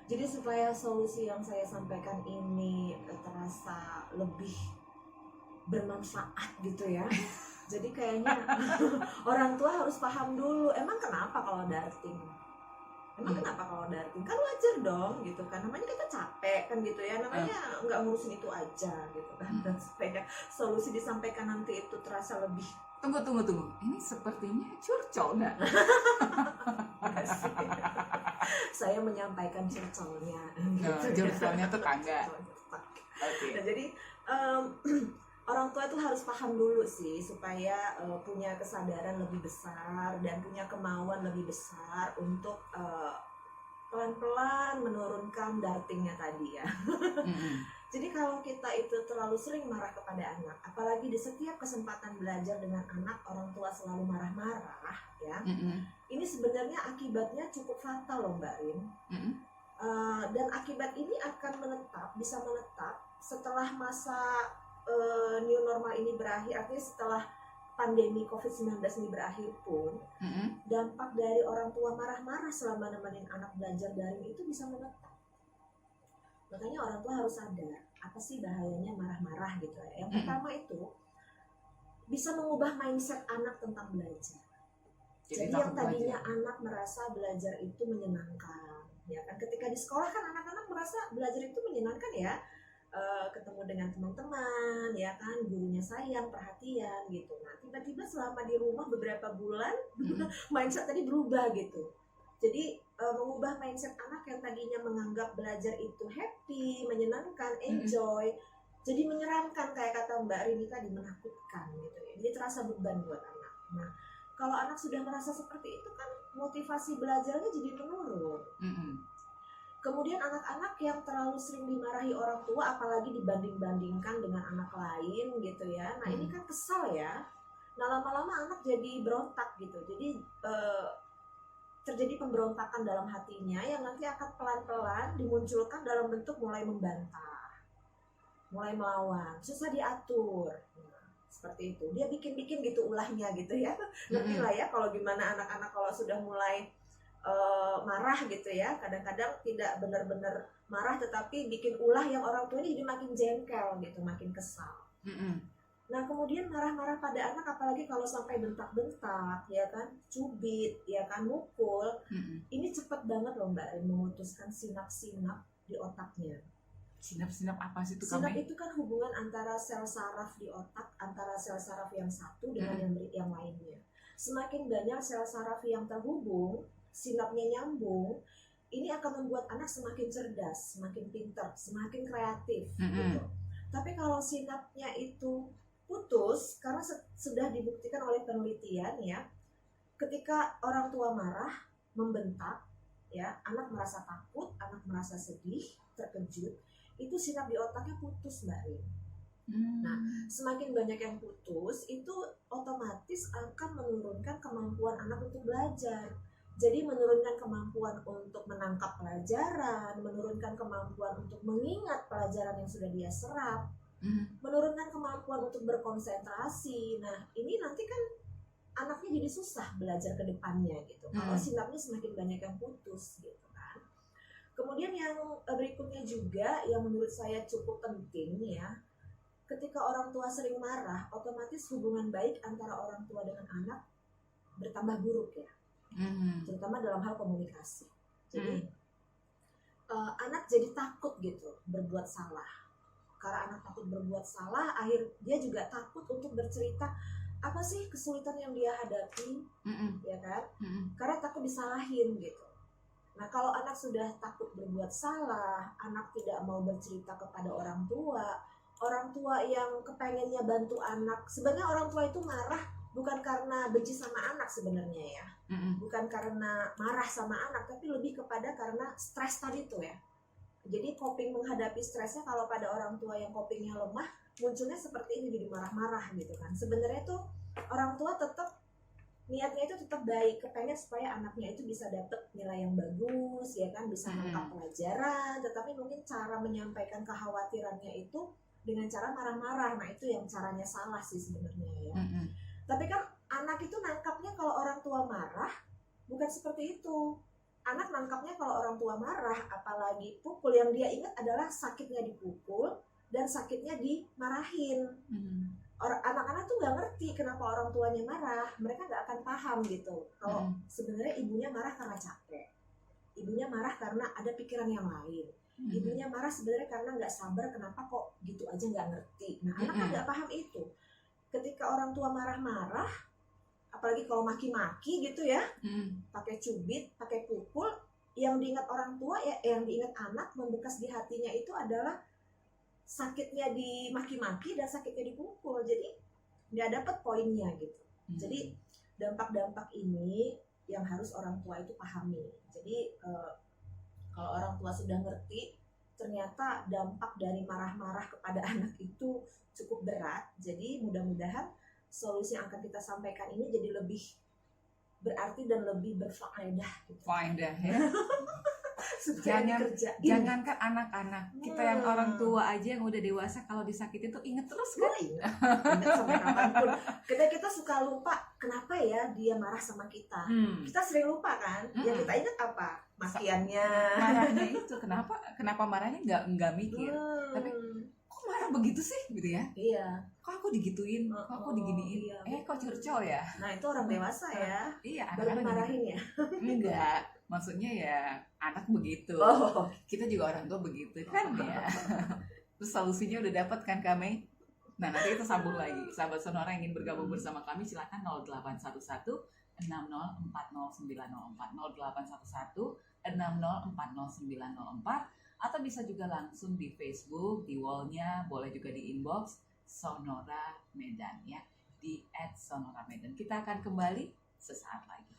Jadi supaya solusi yang saya sampaikan ini terasa lebih bermanfaat gitu ya. Jadi kayaknya orang tua harus paham dulu, emang kenapa kalau darting? Emang kenapa kalau darting? Kan wajar dong gitu kan, namanya kita capek kan gitu ya, namanya nggak ngurusin itu aja gitu kan. Dan supaya solusi disampaikan nanti itu terasa lebih. Tunggu. Ini sepertinya curcol nggak? Saya menyampaikan curcolnya. Curcolnya tetangga. Okay. Nah, jadi orang tua itu harus paham dulu sih supaya punya kesadaran lebih besar dan punya kemauan lebih besar untuk pelan-pelan menurunkan dartingnya tadi ya. Jadi kalau kita itu terlalu sering marah kepada anak, apalagi di setiap kesempatan belajar dengan anak, orang tua selalu marah-marah ya. Ini sebenarnya akibatnya cukup fatal loh Mbak Rin. Dan akibat ini akan bisa menetap setelah masa new normal ini berakhir, artinya setelah pandemi COVID-19 ini berakhir pun, dampak dari orang tua marah-marah selama nemenin anak belajar daring itu bisa menetap. Makanya orang tua harus sadar apa sih bahayanya marah-marah gitu ya. Yang pertama itu bisa mengubah mindset anak tentang belajar. Jadi yang tadinya anak merasa belajar itu menyenangkan, ya kan? Ketika di sekolah kan anak-anak merasa belajar itu menyenangkan ya. Ketemu dengan teman-teman ya kan, gurunya sayang, perhatian gitu. Nah tiba-tiba selama di rumah beberapa bulan mindset tadi berubah gitu. Jadi mengubah mindset anak yang tadinya menganggap belajar itu happy, menyenangkan, enjoy, jadi menyeramkan kayak kata Mbak Rini tadi, menakutkan gitu ya. Jadi terasa beban buat anak. Nah kalau anak sudah merasa seperti itu kan motivasi belajarnya jadi menurun. Kemudian anak-anak yang terlalu sering dimarahi orang tua, apalagi dibanding-bandingkan dengan anak lain gitu ya. Nah ini kan kesal ya. Nah lama-lama anak jadi berontak gitu. Jadi terjadi pemberontakan dalam hatinya yang nanti akan pelan-pelan dimunculkan dalam bentuk mulai membantah, mulai melawan, susah diatur. Nah, seperti itu. Dia bikin-bikin gitu ulahnya gitu ya. Ngerti lah ya kalau gimana anak-anak kalau sudah mulai marah gitu ya, kadang-kadang tidak benar-benar marah tetapi bikin ulah yang orang tuanya jadi makin jengkel gitu, makin kesal. Nah kemudian marah-marah pada anak apalagi kalau sampai bentak-bentak ya kan, cubit ya kan, mukul, ini cepat banget loh Mbak Rin memutuskan sinap-sinap di otaknya. Sinap-sinap apa sih itu? Sinap itu kan hubungan antara sel saraf di otak, antara sel saraf yang satu dengan yang lainnya. Semakin banyak sel saraf yang terhubung, sinapnya nyambung, ini akan membuat anak semakin cerdas, semakin pintar, semakin kreatif gitu. Tapi kalau sinapnya itu putus, karena sudah dibuktikan oleh penelitian ya, ketika orang tua marah, membentak ya, anak merasa takut, anak merasa sedih, terkejut, itu sinap di otaknya putus Mbak Rin. Nah, semakin banyak yang putus, itu otomatis akan menurunkan kemampuan anak untuk belajar. Jadi menurunkan kemampuan untuk menangkap pelajaran, menurunkan kemampuan untuk mengingat pelajaran yang sudah dia serap, menurunkan kemampuan untuk berkonsentrasi. Nah, ini nanti kan anaknya jadi susah belajar ke depannya gitu. Kalau sinapnya semakin banyak yang putus gitu kan. Kemudian yang berikutnya juga yang menurut saya cukup penting ya, ketika orang tua sering marah, otomatis hubungan baik antara orang tua dengan anak bertambah buruk ya. Terutama dalam hal komunikasi. Jadi anak jadi takut gitu berbuat salah. Karena anak takut berbuat salah, dia juga takut untuk bercerita apa sih kesulitan yang dia hadapi, ya kan? Karena takut disalahin gitu. Nah kalau anak sudah takut berbuat salah, anak tidak mau bercerita kepada orang tua yang kepengennya bantu anak, sebenarnya orang tua itu marah bukan karena benci sama anak sebenarnya ya, bukan karena marah sama anak, tapi lebih kepada karena stres tadi tuh ya. Jadi coping menghadapi stresnya kalau pada orang tua yang copingnya lemah, munculnya seperti ini, jadi marah-marah gitu kan. Sebenarnya tuh orang tua tetap niatnya itu tetap baik, kepengen supaya anaknya itu bisa dapet nilai yang bagus ya kan, bisa menangkap pelajaran, tetapi mungkin cara menyampaikan kekhawatirannya itu dengan cara marah-marah. Nah itu yang caranya salah sih sebenarnya ya. Tapi kan anak itu nangkapnya kalau orang tua marah bukan seperti itu. anak nangkapnya kalau orang tua marah, apalagi pukul, yang dia ingat adalah sakitnya dipukul dan sakitnya dimarahin. Anak-anak tuh nggak ngerti kenapa orang tuanya marah, mereka nggak akan paham gitu. Kalau sebenarnya ibunya marah karena capek, ibunya marah karena ada pikiran yang lain, ibunya marah sebenarnya karena nggak sabar, kenapa kok gitu aja nggak ngerti. Nah, anak kan nggak paham itu. Ketika orang tua marah-marah, apalagi kalau maki-maki gitu ya, pakai cubit, pakai pukul, yang diingat orang tua ya, yang diingat anak, membekas di hatinya itu adalah sakitnya dimaki-maki dan sakitnya dipukul. Jadi nggak dapet poinnya gitu. Jadi dampak-dampak ini yang harus orang tua itu pahami. Jadi kalau orang tua sudah ngerti, ternyata dampak dari marah-marah kepada anak itu cukup berat. Jadi mudah-mudahan solusi yang akan kita sampaikan ini jadi lebih berarti dan lebih berfaedah gitu. Faedah ya. Dikerjain. Jangankan anak-anak, kita yang orang tua aja yang udah dewasa kalau disakitin tuh inget terus kan? Ingat sampai kapanpun. Kita suka lupa kenapa ya dia marah sama kita. Kita sering lupa kan? Yang kita ingat apa? Makiannya. Marahnya itu kenapa marahnya nggak mikir. Tapi kok marah begitu sih gitu ya? Iya. Kok aku digituin? Kok aku diginiin? Iya, Kok curcol ya? Nah itu orang dewasa ya. Iya, Baru anak-anak marahin ya. enggak. Maksudnya ya anak begitu. Kita juga orang tua begitu kan ya. Terus solusinya udah dapat kan kami? Nah nanti kita sambung lagi. Sahabat Sonora yang ingin bergabung bersama kami silakan 0811 6040 904 0811 6040 904 atau bisa juga langsung di Facebook, di wallnya, boleh juga di inbox Sonora Medan ya, di @sonoramedan. Kita akan kembali sesaat lagi.